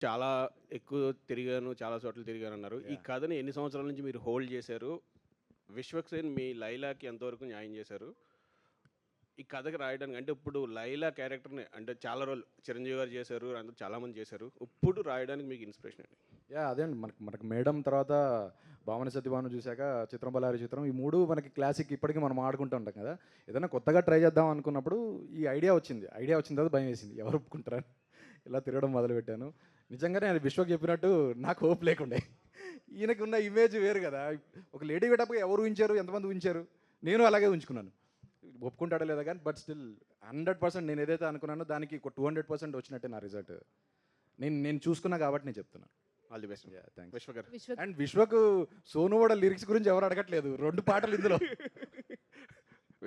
చాలా ఎక్కువ తిరిగాను, చాలా చోట్ల తిరిగానన్నారు. ఈ యాహ్! కథని ఎన్ని సంవత్సరాల నుంచి మీరు హోల్డ్ చేశారు? విశ్వక్సేన్ మీ లైలాకి ఎంతవరకు న్యాయం చేశారు? ఈ కథకి రాయడానికి అంటే ఇప్పుడు లైలా క్యారెక్టర్‌ని అంటే చాలా రోజులు చిరంజీవి గారు చేశారు. అందరూ చాలామంది చేశారు. ఇప్పుడు రాయడానికి మీకు ఇన్స్పిరేషన్ ఏంటి? అదే అండి. మనకు మనకు 'మేడం' తర్వాత 'భామన సత్యభామను' చూసాక 'చిత్రం బళ్ళారి చిత్రం' ఈ 3 మనకి క్లాసిక్ ఇప్పటికి మనం ఆడుకుంటూ ఉంటాం కదా! ఏదైనా కొత్తగా ట్రై చేద్దాం అనుకున్నప్పుడు ఈ ఐడియా వచ్చింది. ఐడియా వచ్చిన తర్వాత భయమేసింది. ఎవరు ఒప్పుకుంటారని ఇలా తిరగడం మొదలుపెట్టాను. నిజంగానే అది విశ్వక్ చెప్పినట్టు నాకు హోప్ లేకుండే. ఈయనకున్న ఇమేజ్ వేరు కదా! ఒక లేడీ గెటప్‌గా ఎవరు ఊహించారు? ఎంతమంది ఊహించారు? నేను అలాగే ఊహించుకున్నాను. ఒప్పుకుంటాడో లేదో కానీ బట్ స్టిల్ 100% నేను ఏదైతే అనుకున్నానో దానికి ఒక 200% వచ్చినట్టే నా రిజల్ట్. నేను నేను చూసుకున్నా కాబట్టి నేను చెప్తున్నాను. All the best. థాంక్స్. విశ్వ గారు. విశ్వక్ అండ్ విశ్వకు సోను కూడా లిరిక్స్ గురించి ఎవరు అడగట్లేదు. 2 పాటలు ఇందులో.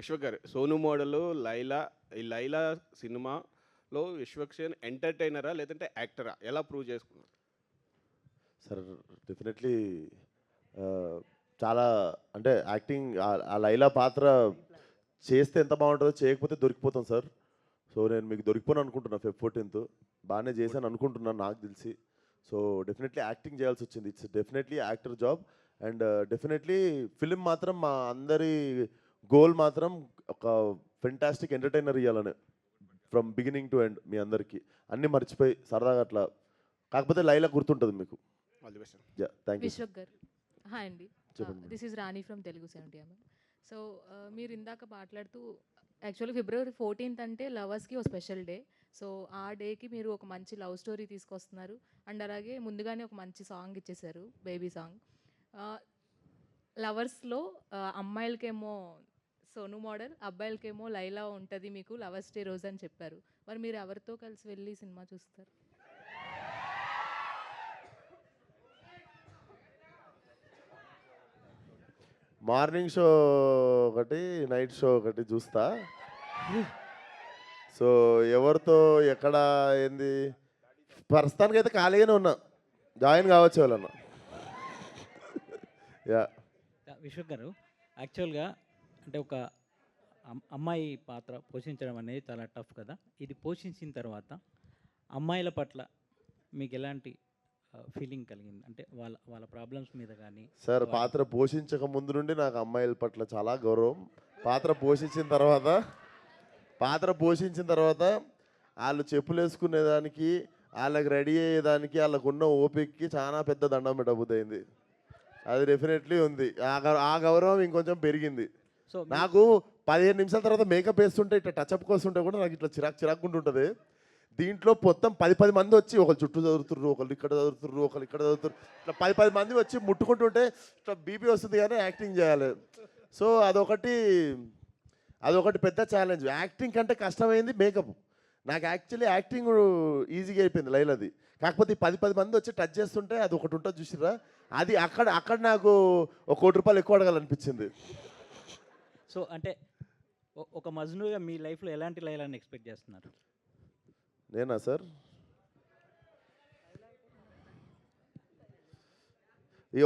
విశ్వ గారు. 'సోను మోడలు', 'లైలా' ఈ 'లైలా' సినిమాలో విశ్వక్సేన్ ఎంటర్‌టైనరా? లేదంటే యాక్టరా? ఎలా ప్రూవ్ చేసుకున్నారు? సార్ డెఫినెట్లీ చాలా అంటే యాక్టింగ్ ఆ లైలా పాత్ర చేస్తే ఎంత బాగుంటుందో చేయకపోతే దొరికిపోతాం సార్. సో నేను మీకు దొరికిపోను అనుకుంటున్నా ఫెబ్ 14th బాగానే చేశాను అనుకుంటున్నాను నాకు తెలిసి. సో డెఫినెట్లీ యాక్టింగ్ చేయాల్సి వచ్చింది. It's definitely actor job and definitely film మాత్రం మా అందరి గోల్ మాత్రం ఒక ఫెంటాస్టిక్ ఎంటర్టైనర్ ఇవ్వాలని ఫ్రమ్ బిగినింగ్ టు ఎండ్ మీ అందరికీ అన్నీ మర్చిపోయి సరదాగా అట్లా కాకపోతే లైలా గుర్తుంటుంది మీకు. All the best. Thank you. Vishwak garu hi అండి. చెప్పండి. This is Rani from Telugu 70 so మీరు ఇందాక మాట్లాడుతూ యాక్చువల్లీ ఫిబ్రవరి 14th అంటే లవర్స్కి ఒక స్పెషల్ డే. సో ఆ డేకి మీరు ఒక మంచి లవ్ స్టోరీ తీసుకొస్తున్నారు అండ్ అలాగే ముందుగానే ఒక మంచి సాంగ్ ఇచ్చేసారు, బేబీ సాంగ్. లవర్స్లో అమ్మాయిలకేమో సోను మోడల్, అబ్బాయిలకేమో లైలా ఉంటుంది మీకు లవర్స్ డే రోజు అని చెప్పారు. మరి మీరు ఎవరితో కలిసి వెళ్ళి సినిమా చూస్తారు? మార్నింగ్ షో ఒకటి నైట్ షో ఒకటి చూస్తా. సో ఎవరితో ఎక్కడ ఏంది ప్రస్తుతానికి అయితే ఖాళీగానే ఉన్నా, జాయిన్ కావచ్చు వాళ్ళన్న. యా విశ్వక్ గారు, యాక్చువల్గా అంటే ఒక అమ్మాయి పాత్ర పోషించడం అనేది చాలా టఫ్ కదా. ఇది పోషించిన తర్వాత అమ్మాయిల పట్ల మీకు ఎలాంటి ఫీలింగ్ కలిగింది? అంటే వాళ్ళ వాళ్ళ ప్రాబ్లమ్స్ మీద కానీ. సార్ పాత్ర పోషించక ముందు నుండి నాకు అమ్మాయిల పట్ల చాలా గౌరవం. పాత్ర పోషించిన తర్వాత వాళ్ళు చెప్పులు వేసుకునేదానికి, వాళ్ళకి రెడీ అయ్యేదానికి, వాళ్ళకు ఉన్న ఓపికకి చాలా పెద్ద దండం పెట్టబుద్ధి అయింది. అది డెఫినెట్లీ ఉంది. ఆ గౌరవం ఇంకొంచెం పెరిగింది. సో నాకు 15 నిమిషాల తర్వాత మేకప్ వేస్తుంటే ఇట్లా టచ్అప్ వస్తుంటే కూడా నాకు ఇట్లా చిరాక్కుంటుంటుంది. దీంట్లో మొత్తం 10 మంది వచ్చి ఒకరు చుట్టూ చదువుతుర్రు, ఒకరు ఇక్కడ చదువుతుర్రు, ఒకరు ఇక్కడ చదువుతుర్రు, ఇట్లా 10 మంది వచ్చి ముట్టుకుంటుంటే ఇట్లా బీపీ వస్తుంది కానీ యాక్టింగ్ చేయాలి. సో అదొకటి పెద్ద ఛాలెంజ్. యాక్టింగ్ కంటే కష్టమైంది మేకప్. నాకు యాక్చువల్లీ యాక్టింగ్ ఈజీగా అయిపోయింది లైలది. కాకపోతే ఈ 10 మంది వచ్చి టచ్ చేస్తుంటే అది ఒకటి ఉంటుంది చూసిరా, అది అక్కడ నాకు ఒక ₹1,00,00,000 ఎక్కువ అడగాలనిపించింది. సో అంటే ఒక మజ్నుగా మీ లైఫ్లో ఎలాంటి లైలాన్ని ఎక్స్పెక్ట్ చేస్తున్నారు? నేనా సార్? ఇక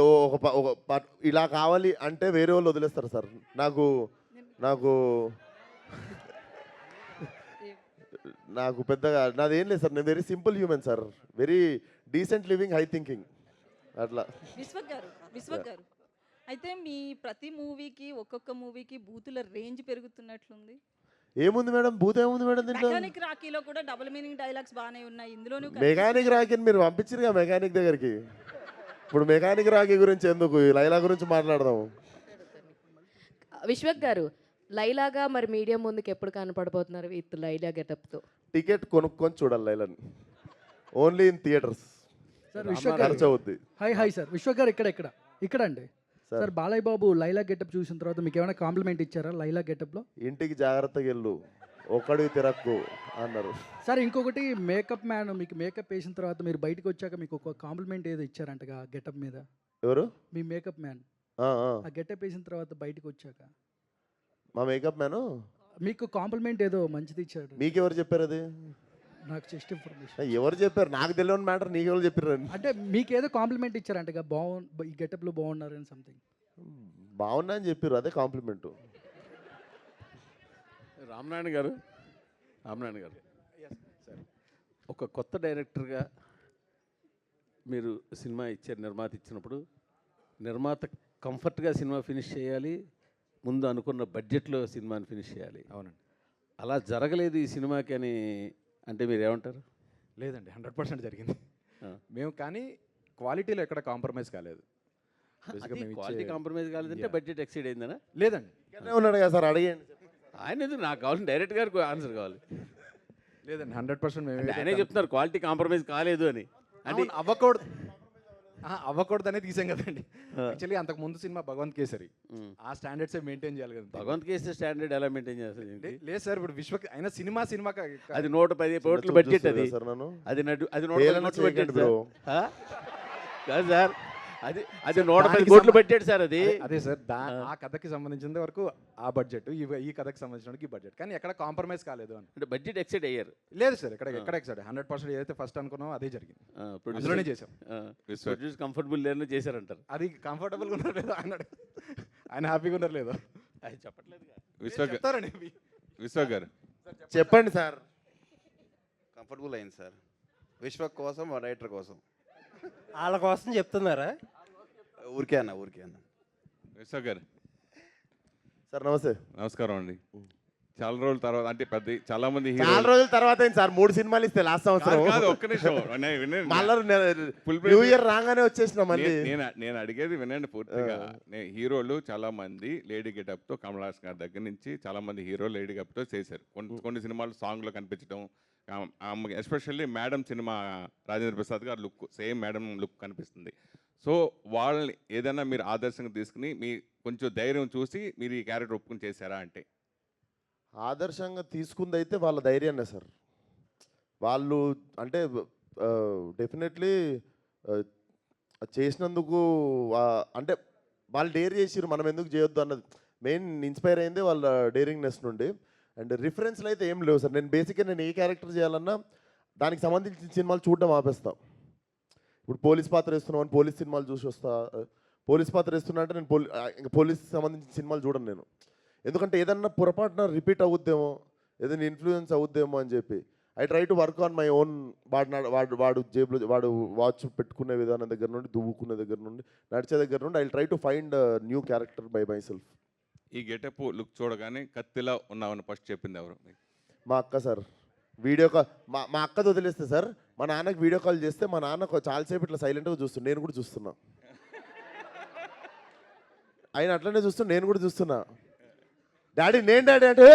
ఇలా కావాలి అంటే వేరే వాళ్ళు వదిలేస్తారు సార్. నాకు నాకు నాకు పెద్దగా నాదేం లేదు సార్. నేను very simple human sir. Very decent living, high thinking అట్లా. విశ్వక్ గారు అయితే మీ ప్రతి మూవీకి ఒక్కొక్క మూవీకి బూతుల రేంజ్ పెరుగుతున్నట్లుంది. ఏముంది మేడం, భూతం ఏముంది మేడం దీంట్లో? మెకానిక్ రాకీలో కూడా డబుల్ మీనింగ్ డైలాగ్స్ బాగానే ఉన్నాయి, ఇందులోనూ మెకానిక్ రాకీని మీరు పంపించారుగా మెకానిక్ దగ్గరికి. ఇప్పుడు మెకానిక్ రాకీ గురించి ఎందుకు, లైలా గురించి మాట్లాడదాము. విశ్వక్ గారు, లైలాగా మరి మీడియం ముందుకు ఎప్పుడు కనపడబోతున్నారు విత్ లైలా గెటప్తో? టికెట్ కొనుక్కొని చూడాలి లైలాని, only in theatres. Sir Vishwak garu, ఖర్చు అవుద్ది. Hi sir. విశ్వక్ గారు ఇక్కడ అండి. Sir. Sir Balayya Babu Laila getup చూసిన తర్వాత మీకు ఏమైనా కాంప్లిమెంట్ ఇచ్చారా లైలా గెటప్లో? ఇంటికి జాగ్రత్తగా వెళ్ళు, ఒక్కడికి తిరక్కు అన్నారు. సార్ ఇంకొకటి, మేకప్ మ్యాన్ మీకు మేకప్ వేసిన తర్వాత మీరు బయటకు వచ్చాక మీకు ఒక కాంప్లిమెంట్ ఏదో ఇచ్చారంటగా గెటప్ మీద? ఎవరు? మీ మేకప్ మ్యాన్. ఆ. ఆ గెటప్ వేసిన తర్వాత బయటకు వచ్చాక మా మేకప్ మ్యాను మీకు కాంప్లిమెంట్ ఏదో మంచిది ఇచ్చాడు. మీకెవరు చెప్పారు అది? నాకు జస్ట్ ఇన్ఫర్మేషన్. ఎవరు చెప్పారు? నాకు తెలియని మ్యాటర్ నీకెవరు చెప్పారు? అంటే మీకు ఏదో కాంప్లిమెంట్ ఇచ్చారంటగా, ఈ గెటప్లో బాగున్నారని సంథింగ్. బాగున్నా అని చెప్పారు, అదే కాంప్లిమెంటు. రామనారాయణ గారు, సార్ ఒక కొత్త డైరెక్టర్గా మీరు సినిమా ఇచ్చారు, నిర్మాత ఇచ్చినప్పుడు నిర్మాత కంఫర్ట్గా సినిమా ఫినిష్ చేయాలి, ముందు అనుకున్న బడ్జెట్లో సినిమాని ఫినిష్ చేయాలి. అవునండి. అలా జరగలేదు ఈ సినిమాకి అని అంటే మీరు ఏమంటారు? లేదండి, 100% జరిగింది. ఆ. మేము కానీ క్వాలిటీలో ఎక్కడ కాంప్రమైజ్ కాలేదు. Basically మేము ఇచ్చే- క్వాలిటీ కాంప్రమైజ్ కాలేదంటే Yeah. బడ్జెట్ ఎక్సీడ్ అయిందనా? లేదండి, ఇక్కడనే ఉన్నాడు కదా సార్, అడిగండి. ఆయన ఎందుకు, నాకు కావాలి డైరెక్ట్ గారికి ఆన్సర్ కావాలి. లేదండి, 100% మేము అంటే ఆయనే చెప్తున్నారు క్వాలిటీ కాంప్రమైజ్ కాలేదు అని. అంటే అవ్వకూడదు, అవ్వకూడదు అనేది తీసాం కదండి. యాక్చువల్లీ అంతకు ముందు సినిమా భగవంత్ కేసరి, ఆ స్టాండర్డ్స్ మెయింటైన్ చేయాలి కదా. భగవంత్ కేసే స్టాండర్డ్ ఎలా మెయింటైన్ చేస్తారు ఏంటి? లేదు సార్, ఇప్పుడు అయినా సినిమా అది 110 కోట్ల బడ్జెట్ అది. సార్ నన్ను అది 110 హేళన కోట్ల బడ్జెట్ చేయకండి బ్రో. bro. కాదు సార్, అది సార్, 110 దానికి కోట్ల బడ్జెట్ సార్ అది. అదే సార్, ఆ కథకి సంబంధించిన వరకు ఆ బడ్జెట్, ఈ కథకి సంబంధించిన ఈ బడ్జెట్, కానీ ఎక్కడ కాంప్రమైజ్ కాలేదు అని. అంటే బడ్జెట్ ఎక్సైడ్ అయ్యారు. లేదు సార్, ఎక్కడ ఎక్సైడ్ 100% ఏదైతే ఫస్ట్ అనుకున్నామో అదే జరిగింది. అందులోనే చేసాం. ప్రొడ్యూస్ కంఫర్టబుల్ లేదని చేశారంటారు. అది కంఫర్టబుల్గా ఉన్నారు లేదో అన్నాడు, ఆయన హ్యాపీగా ఉన్నారు లేదో అది చెప్పట్లేదు. చెప్తారండి. విశ్వ గారు చెప్పండి సార్. కంఫర్టబుల్ అయింది సార్, విశ్వ కోసం రైటర్ కోసం. వాళ్ళ కోసం చెప్తున్నారా? ఊరికే అన్న. విశ్వ గారు సార్ నమస్తే. నమస్కారం అండి. చాలా రోజుల తర్వాత అంటే చాలా మంది చాలా రోజుల తర్వాత ఏంటి సార్, 3 సినిమాలు ఇస్తే లాస్ట్ సంవత్సరం. ఒక్క నిమిషం మళ్ళీ న్యూ ఇయర్ రాగానే వచ్చేసిన మళ్ళీ. నేను అడిగేది వినండి పూర్తిగా. హీరోలు చాలా మంది లేడీ గెటప్ తో, కమల్ హాసన్ గారి దగ్గర నుంచి చాలా మంది హీరోలు లేడీ గెటప్ తో చేశారు. కొన్ని సినిమాలు సాంగ్ లో కనిపించడం, especially madam cinema Rajendra Prasad గారు లుక్ సేమ్ మేడం లుక్ కనిపిస్తుంది. సో వాళ్ళని ఏదైనా మీరు ఆదర్శంగా తీసుకుని మీ కొంచెం ధైర్యం చూసి మీరు ఈ క్యారెక్టర్ ఒప్పుకుని చేశారా అంటే? ఆదర్శంగా తీసుకుంది అయితే వాళ్ళ ధైర్యాన్నే సార్. వాళ్ళు అంటే డెఫినెట్లీ చేసినందుకు అంటే వాళ్ళు డేర్ చేసిరు, మనం ఎందుకు చేయొద్దు అన్నది మెయిన్ ఇన్స్పైర్ అయింది వాళ్ళ డేరింగ్నెస్ నుండి. అండ్ రిఫరెన్స్లు అయితే ఏం లేవు సార్. నేను బేసిక్గా నేను ఏ క్యారెక్టర్ చేయాలన్నా దానికి సంబంధించిన సినిమాలు చూడడం ఆపేస్తా. ఇప్పుడు పోలీస్ పాత్ర వేస్తున్నాం అని పోలీస్ సినిమాలు చూసి వస్తా. పోలీస్ పాత్ర వేస్తున్నా అంటే నేను ఇంకా పోలీస్ సంబంధించిన సినిమాలు చూడను నేను. ఎందుకంటే ఏదన్నా పొరపాటున రిపీట్ అవుద్దేమో, ఏదైనా ఇన్ఫ్లుయెన్స్ అవుద్దేమో అని చెప్పి I try to work on my own. వాడు జేబులో వాడు వాచ్ పెట్టుకునే విధానం దగ్గర నుండి, దువ్వుకునే దగ్గర నుండి, నడిచే దగ్గర నుండి I try to find new character by my self. ఈ గెటప్ లుక్ చూడగానే కత్తిలా ఉన్నామని ఫస్ట్ చెప్పింది ఎవరు? మా అక్క సార్. వీడియో కాల్ మా అక్కతో వదిలేస్తే సార్, మా నాన్నకి వీడియో కాల్ చేస్తే మా నాన్న చాలాసేపు ఇట్లా సైలెంట్గా చూస్తున్నా, నేను కూడా చూస్తున్నా. ఆయన అట్లనే చూస్తున్నా, నేను కూడా చూస్తున్నా. డాడీ నేను డాడీ అంటే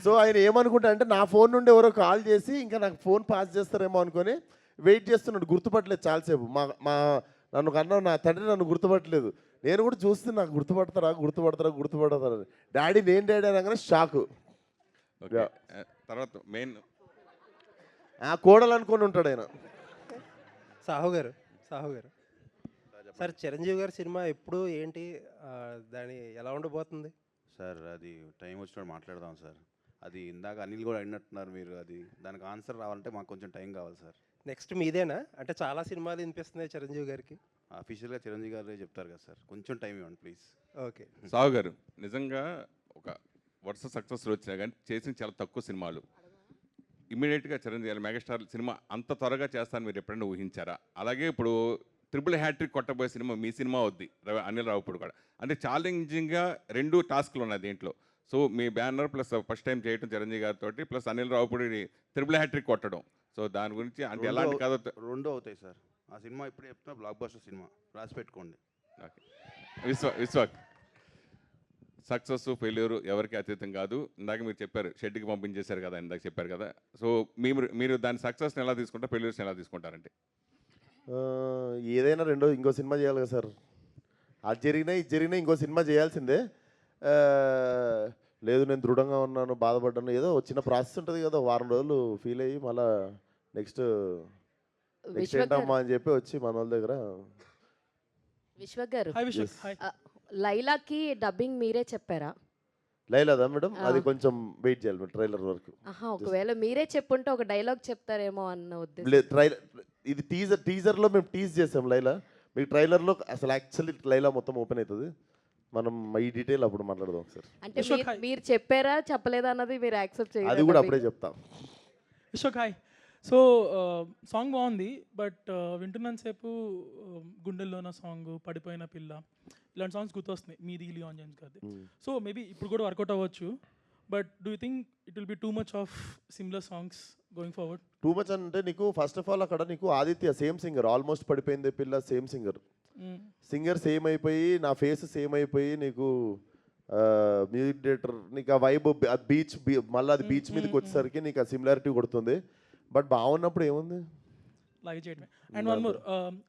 సో ఆయన ఏమనుకుంటా అంటే నా ఫోన్ నుండి ఎవరో కాల్ చేసి ఇంకా నాకు ఫోన్ పాస్ చేస్తారేమో అనుకొని వెయిట్ చేస్తున్నాడు. గుర్తుపట్టలేదు చాలాసేపు. మా నన్ను కన్నా నా తండ్రి నన్ను గుర్తుపట్టలేదు. నేను కూడా చూస్తున్నా, గుర్తుపడతారా డాడీ నేను డాడీ అనగానే షాకు. తర్వాత మెయిన్ కోడలు అనుకొని ఉంటాడు ఆయన. సాహు గారు సార్, చిరంజీవి గారి సినిమా ఎప్పుడు ఏంటి, దాని ఎలా ఉండబోతుంది సార్? అది టైం వచ్చినప్పుడు మాట్లాడదాం సార్. అది ఇందాక అనిల్ కూడా అడిగినట్టున్నారు మీరు. అది దానికి ఆన్సర్ రావాలంటే మాకు కొంచెం టైం కావాలి సార్. నెక్స్ట్ మీదేనా? అంటే చాలా సినిమాలు వినిపిస్తున్నాయి చిరంజీవి గారికి. అఫీషియల్గా చిరంజీవి గారు చెప్తారు కదా సార్, కొంచెం టైం ఇవ్వండి ప్లీజ్. ఓకే. సావు గారు, నిజంగా ఒక వరుస సక్సెస్లు వచ్చినా కానీ చేసిన చాలా తక్కువ సినిమాలు. ఇమీడియట్గా చిరంజీవి గారు మెగాస్టార్ సినిమా అంత త్వరగా చేస్తాను మీరు ఎప్పుడైనా ఊహించారా? అలాగే ఇప్పుడు ట్రిపుల్ హ్యాట్రిక్ కొట్టబోయే సినిమా మీ సినిమా వద్ది, అనిల్ రావుపూడి కూడా. అంటే ఛాలెంజింగ్గా 2 టాస్క్లు ఉన్నాయి దీంట్లో. సో మీ బ్యానర్ ప్లస్ ఫస్ట్ టైం చేయటం చిరంజీవి గారితో, plus Anil Ravipudi triple hat trick కొట్టడం. సో దాని గురించి అంటే ఎలాంటి కథ? 2 అవుతాయి సార్. ఆ సినిమా ఇప్పుడు చెప్తున్నా బ్లాక్ బస్టర్ సినిమా, రాసి పెట్టుకోండి. ఓకే. విశ్వ సక్సెస్ ఫెయిల్యూర్ ఎవరికి అతీతం కాదు. ఇందాక మీరు చెప్పారు షెడ్కి పంపించేశారు కదా, ఇందాక చెప్పారు కదా. సో మీరు దాని సక్సెస్ని ఎలా తీసుకుంటారు, ఫెయిల్యూర్స్ని ఎలా తీసుకుంటారంటే? ఏదైనా ఇంకో సినిమా చేయాలి కదా సార్. అది జరిగినా ఇంకో సినిమా చేయాల్సిందే. లేదు నేను దృఢంగా ఉన్నాను, బాధపడ్డాను, ఏదో చిన్న ప్రాసెస్ ఉంటుంది కదా, వారం రోజులు ఫీల్ అయ్యి మళ్ళీ నెక్స్ట్ ఏంటమ్మా అని చెప్పి వచ్చి మన వాళ్ళ దగ్గర. విశ్వ గారు, Yes. లైలాకి డబ్బింగ్ మీరే చెప్పారా? లైలాదా మేడం? అది కొంచెం వెయిట్ చేయాలి మేడం ట్రైలర్ వరకు. ఒకవేళ మీరే చెప్పుంటే ఒక డైలాగ్ చెప్తారేమో అన్న ఉద్దేశం. ఇది టీజర్లో మేము టీజ్ చేసాం లైలా. మీకు ట్రైలర్లో అసలు యాక్చువల్లీ లైలా మొత్తం ఓపెన్ అవుతుంది. మనం ఈ డీటెయిల్ అప్పుడు మాట్లాడదాం ఒకసారి. అంటే మీరు చెప్పారా చెప్పలేదా అన్నది మీరు యాక్సెప్ట్ చేయాలి. అది కూడా అప్పుడే చెప్తాం. విశ్వక్ హాయ్. సో సాంగ్ బాగుంది, బట్ వింటున్నంతసేపు గుండెల్లోన సాంగ్, పడిపోయిన పిల్ల, ఇలాంటి సాంగ్స్ గుర్తొస్తున్నాయి మీది లియాన్ జేమ్స్ గారిది. సో మేబీ ఇప్పుడు కూడా వర్కౌట్ అవ్వచ్చు, but do you think it will be too much of similar songs going forward? Too much అంటే నీకు ఫస్ట్ ఆఫ్ ఆల్ అక్కడ నీకు ఆదిత్య సేమ్ సింగర్, ఆల్మోస్ట్ పడిపోయింది పిల్ల సేమ్ సింగర్, సింగర్ సేమ్ అయిపోయి నా ఫేస్ సేమ్ అయిపోయి నీకు మ్యూజిక్ డైరెక్టర్ నీకు ఆ వైబ్ బీచ్ మళ్ళీ అది బీచ్ మీదకి వచ్చేసరికి నీకు ఆ సిమిలారిటీ కొడుతుంది. బట్ బాగున్నప్పుడు ఏముంది లాగే చేయడమే. And one more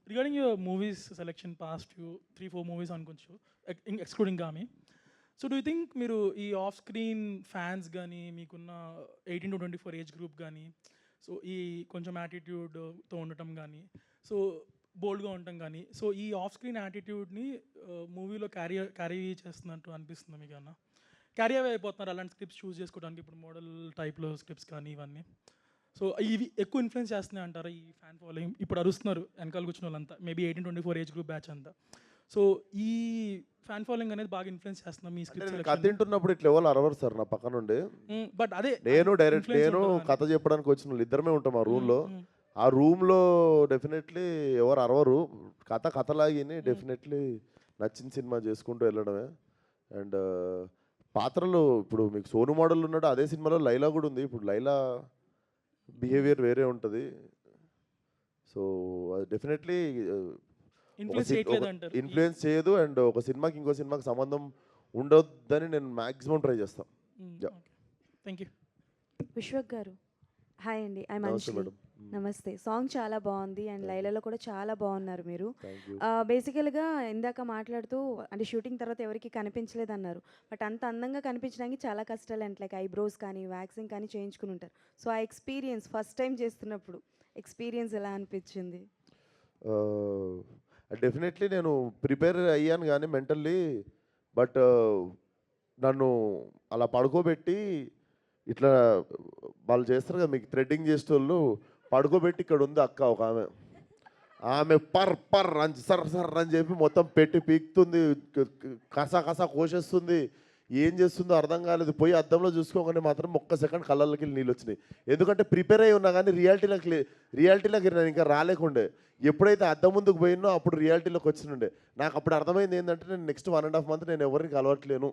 regarding your movies selection, past 3-4 movies అనుకోవచ్చు excluding Gaami. So do you think మీరు ఈ ఆఫ్ స్క్రీన్ ఫ్యాన్స్ కానీ మీకున్న 18 to 24 ఏజ్ గ్రూప్ కానీ, సో ఈ కొంచెం యాటిట్యూడ్తో ఉండటం కానీ, సో బోల్డ్గా ఉండటం కానీ, సో ఈ ఆఫ్ స్క్రీన్ యాటిట్యూడ్ని మూవీలో క్యారీ చేస్తున్నట్టు అనిపిస్తుంది మీకు? అన్న క్యారీ అవే అయిపోతున్నారు అలాంటి స్క్రిప్ట్స్ చూస్ చేసుకోవడానికి, ఇప్పుడు మోడల్ టైప్లో స్క్రిప్ట్స్ కానీ ఇవన్నీ. సో ఇవి ఎక్కువ ఇన్ఫ్లుయెన్స్ చేస్తున్నాయి అంటారా ఈ ఫ్యాన్ ఫాలోయింగ్? ఇప్పుడు అరుస్తున్నారు వెనకాల కూర్చున్న వాళ్ళంతా, maybe 18 to 24 age group batch అంతా. సో ఈ ఫ్యాన్ ఫాలోయింగ్ అనేది బాగా ఇన్ఫ్లుయెన్స్ చేస్తున్నాం మీ స్క్రిప్ట్. కథ తింటున్నప్పుడు ఇట్లా ఎవరు అరవరు సార్ నా పక్క నుండి. బట్ అదే నేను కథ చెప్పడానికి వచ్చిన వాళ్ళు ఇద్దరమే ఉంటాం ఆ రూమ్లో. ఆ రూమ్లో డెఫినెట్లీ ఎవరు అరవరు, కథలాగిని డెఫినెట్లీ నచ్చిన సినిమా చేసుకుంటూ వెళ్ళడమే. అండ్ పాత్రలు ఇప్పుడు మీకు సోను మోడల్ ఉన్నాడు, అదే సినిమాలో లైలా కూడా ఉంది. ఇప్పుడు లైలా బిహేవియర్ వేరే ఉంటుంది. సో అది డెఫినెట్లీ ఇన్ఫ్లుయెన్స్ చేయదు. అండ్ ఒక సినిమాకి ఇంకో సినిమాకి సంబంధం ఉండొద్దని నేను మ్యాక్సిమం ట్రై చేస్తాను. Thank you. Vishwak garu hi అండి, ఐ మేడం. నమస్తే. సాంగ్ చాలా బాగుంది అండ్ లైలాలో కూడా చాలా బాగున్నారు మీరు. బేసికల్గా ఇందాక మాట్లాడుతూ అంటే షూటింగ్ తర్వాత ఎవరికి కనిపించలేదు అన్నారు, బట్ అంత అందంగా కనిపించడానికి చాలా కష్టాలు అంటే లైక్ ఐబ్రోస్ కానీ వ్యాక్సింగ్ కానీ చేయించుకుని ఉంటారు. సో ఆ ఎక్స్పీరియన్స్ ఫస్ట్ టైం చేస్తున్నప్పుడు ఎక్స్పీరియన్స్ ఎలా అనిపించింది? డెఫినెట్లీ నేను ప్రిపేర్ అయ్యాను కానీ మెంటల్లీ, బట్ నన్ను అలా పడుకోబెట్టి ఇట్లా వాళ్ళు చేస్తారు కదా మీకు థ్రెడ్డింగ్ చేసేటోళ్ళు, పడుకోబెట్టి ఇక్కడ ఉంది అక్క ఒక ఆమె పర్ అని సర్ అని చెప్పి మొత్తం పెట్టి పీకుతుంది, కసా కోసేస్తుంది, ఏం చేస్తుందో అర్థం కాలేదు. పోయి అద్దంలో చూసుకోగానే మాత్రం ఒక్క సెకండ్ కళ్ళకి నీళ్ళు వచ్చినాయి. ఎందుకంటే ప్రిపేర్ అయి ఉన్నా కానీ రియాలిటీలోకి నేను ఇంకా రాలేకుండే. ఎప్పుడైతే అద్దం ముందుకు పోయినో అప్పుడు రియాలిటీలోకి వచ్చినుండే. నాకు అప్పుడు అర్థమైంది ఏంటంటే నేను నెక్స్ట్ 1.5 months నేను ఎవరిని కలవట్లేను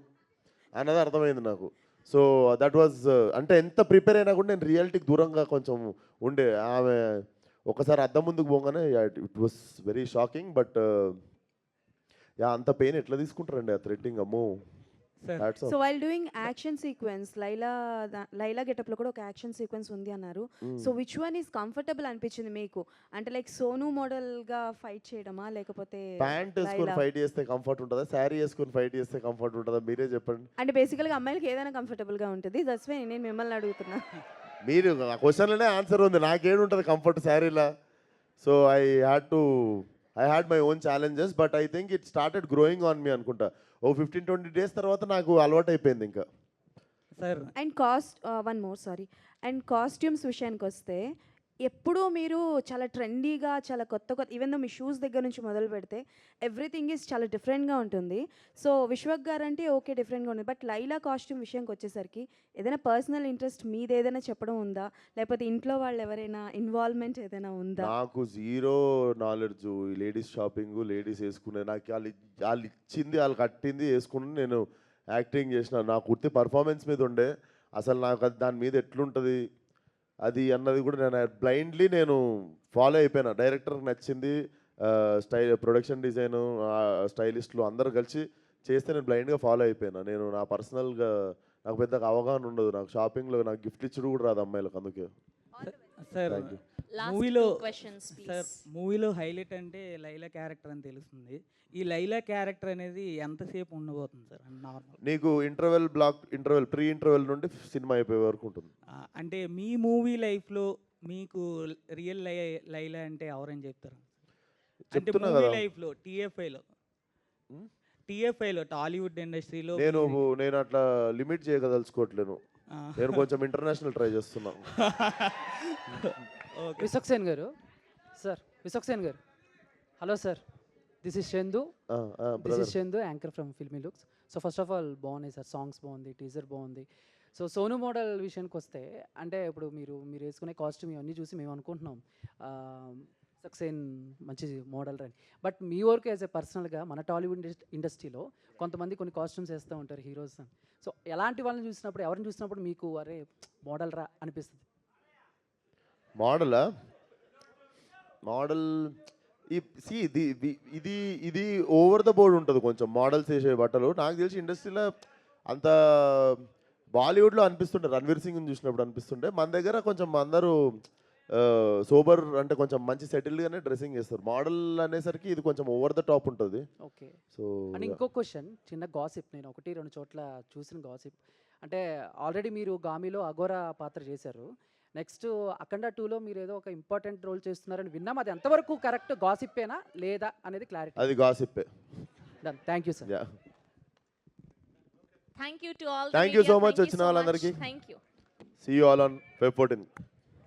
అన్నది అర్థమైంది నాకు. సో దట్ వాజ్ అంటే ఎంత ప్రిపేర్ అయినా కూడా నేను రియాలిటీకి దూరంగా కొంచెం ఉండే. ఆమె ఒకసారి అద్దం ముందుకు పోగానే it was very shocking. But అంత పెయిన్ ఎట్లా తీసుకుంటారండి ఆ థ్రెడ్డింగ్, అమ్మో. So while doing action sequence Laila గెటప్లో కూడా ఒక యాక్షన్ సీక్వెన్స్ ఉంది అన్నారు. So which one is comfortable అనిపించింది మీకు? అంటే లైక్ సోను మోడల్గా ఫైట్ చేయడమా లేకపోతే ప్యాంట్ వేసుకొని ఫైట్ చేస్తే కంఫర్ట్ ఉంటుందా, శారీ వేసుకొని ఫైట్ చేస్తే కంఫర్ట్ ఉంటుందా, మీరే చెప్పండి. అంటే బేసికల్గా అమ్మాయిలకి ఏదైనా కంఫర్టబుల్గా ఉంటుంది, దట్స్ వై నేను మిమ్మల్ని అడుగుతున్నా. మీరు ఆ క్వశ్చన్లోనే ఆన్సర్ ఉంది, నాకేడు ఉంటుంది కంఫర్ట్ శారీలా. So I had my own challenges, but I think it started growing on me అనుకుంటా. 15-20 days తర్వాత నాకు అలవాటు అయిపోయింది ఇంకా. అండ్ అండ్ కాస్ట్యూమ్స్ విషయానికి వస్తే ఎప్పుడూ మీరు చాలా ట్రెండీగా చాలా కొత్త ఈవెన్ దో మీ షూస్ దగ్గర నుంచి మొదలు పెడితే ఎవ్రీథింగ్ ఈజ్ చాలా డిఫరెంట్గా ఉంటుంది. సో విశ్వక్ గారు అంటే ఓకే డిఫరెంట్గా ఉంది, బట్ లైలా కాస్ట్యూమ్ విషయానికి వచ్చేసరికి ఏదైనా పర్సనల్ ఇంట్రెస్ట్ మీది ఏదైనా చెప్పడం ఉందా, లేకపోతే ఇంట్లో వాళ్ళు ఎవరైనా ఇన్వాల్వ్మెంట్ ఏదైనా ఉందా? నాకు zero knowledge ladies shopping, ladies వేసుకునే, నాకు వాళ్ళు ఇచ్చింది వాళ్ళు కట్టింది వేసుకుని నేను యాక్టింగ్ చేసిన. నాకు పూర్తి పర్ఫార్మెన్స్ మీద ఉండే, అసలు నాకు అది దాని మీద ఎట్లుంటుంది అది అన్నది కూడా నేను బ్లైండ్లీ నేను ఫాలో అయిపోయినా. డైరెక్టర్కి నచ్చింది, ప్రొడక్షన్ డిజైన్, స్టైలిస్టులు అందరూ కలిసి చేస్తే నేను బ్లైండ్గా ఫాలో అయిపోయినా. నేను నా పర్సనల్గా నాకు పెద్దగా అవగాహన ఉండదు, నాకు షాపింగ్లో నాకు గిఫ్ట్ ఇచ్చుడు కూడా రాదు అమ్మాయిలకు. అందుకే సార్ మూవీలో హైలైట్ అంటే లైలా క్యారెక్టర్ అని తెలుస్తుంది. ఈ లైలా క్యారెక్టర్ అనేది ఎంతసేపు ఉండబోతుంది సార్ నార్మల్? నీకు ప్రీ ఇంటర్వెల్ నుండి సినిమా అయిపోయే వరకు ఉంటుంది. అంటే మీ మూవీ లైఫ్లో మీకు రియల్ లైలా అంటే ఎవరని చెప్తారు? అంటే మూవీ లైఫ్లో టీఎఫ్ఐలో టాలీవుడ్ ఇండస్ట్రీలో నేను అట్లా లిమిట్ చేయగదలుచుకోవట్లేను. నేను కొంచెం ఇంటర్నేషనల్ ట్రై చేస్తున్నాను. విశ్వక్ సేన్ గారు hello sir, this is Chandu anchor from filmy looks. So first of all బాగున్నాయి సార్, సాంగ్స్ బాగుంది, టీజర్ బాగుంది. సో సోను మోడల్ విషయానికి వస్తే అంటే ఇప్పుడు మీరు వేసుకునే కాస్ట్యూమ్ ఇవన్నీ చూసి మేము అనుకుంటున్నాం సక్సేన్ మంచి మోడల్ అని. బట్ మీ వరకు యాజ్ ఎ పర్సనల్గా మన టాలీవుడ్ ఇండస్ట్రీలో కొంతమంది కొన్ని కాస్ట్యూమ్స్ వేస్తూ ఉంటారు హీరోస్. సో ఎలాంటి వాళ్ళని చూసినప్పుడు ఎవరిని చూసినప్పుడు మీకు అరే మోడల్ రా అనిపిస్తుంది? మోడల్ ఇది ఓవర్ ద బోర్డ్ ఉంటుంది కొంచెం మోడల్స్ వేసే బట్టలు. నాకు తెలిసి ఇండస్ట్రీలో అంత బాలీవుడ్లో అనిపిస్తుండే, రణ్వీర్ సింగ్ని చూసినప్పుడు అనిపిస్తుండే. మన దగ్గర కొంచెం అందరూ సోబర్ అంటే కొంచెం మంచి సెటిల్డ్గానే డ్రెస్సింగ్ చేస్తారు. మోడల్ అనేసరికి ఇది కొంచెం ఓవర్ ద టాప్ ఉంటుంది. ఓకే. సో అండ్ ఇంకో క్వశ్చన్, చిన్న గాసిప్, నేను 1-2 చోట్ల చూసిన గాసిప్ అంటే ఆల్రెడీ మీరు గామిలో అఘోరా పాత్ర చేశారు. నెక్స్ట్ అఖండ 2లో మీరు ఏదో ఒక ఇంపార్టెంట్ రోల్ చేస్తున్నారని విన్నాం. అది ఎంతవరకు కరెక్ట్, గాసిప్పేనా లేదా అనేది క్లారిటీ? అది గాసిప్పే. Done. Thank you sir. Thank you to all. Thank you so much వచ్చిన వాళ్ళందరికీ. Thank you. See you all on Feb 14.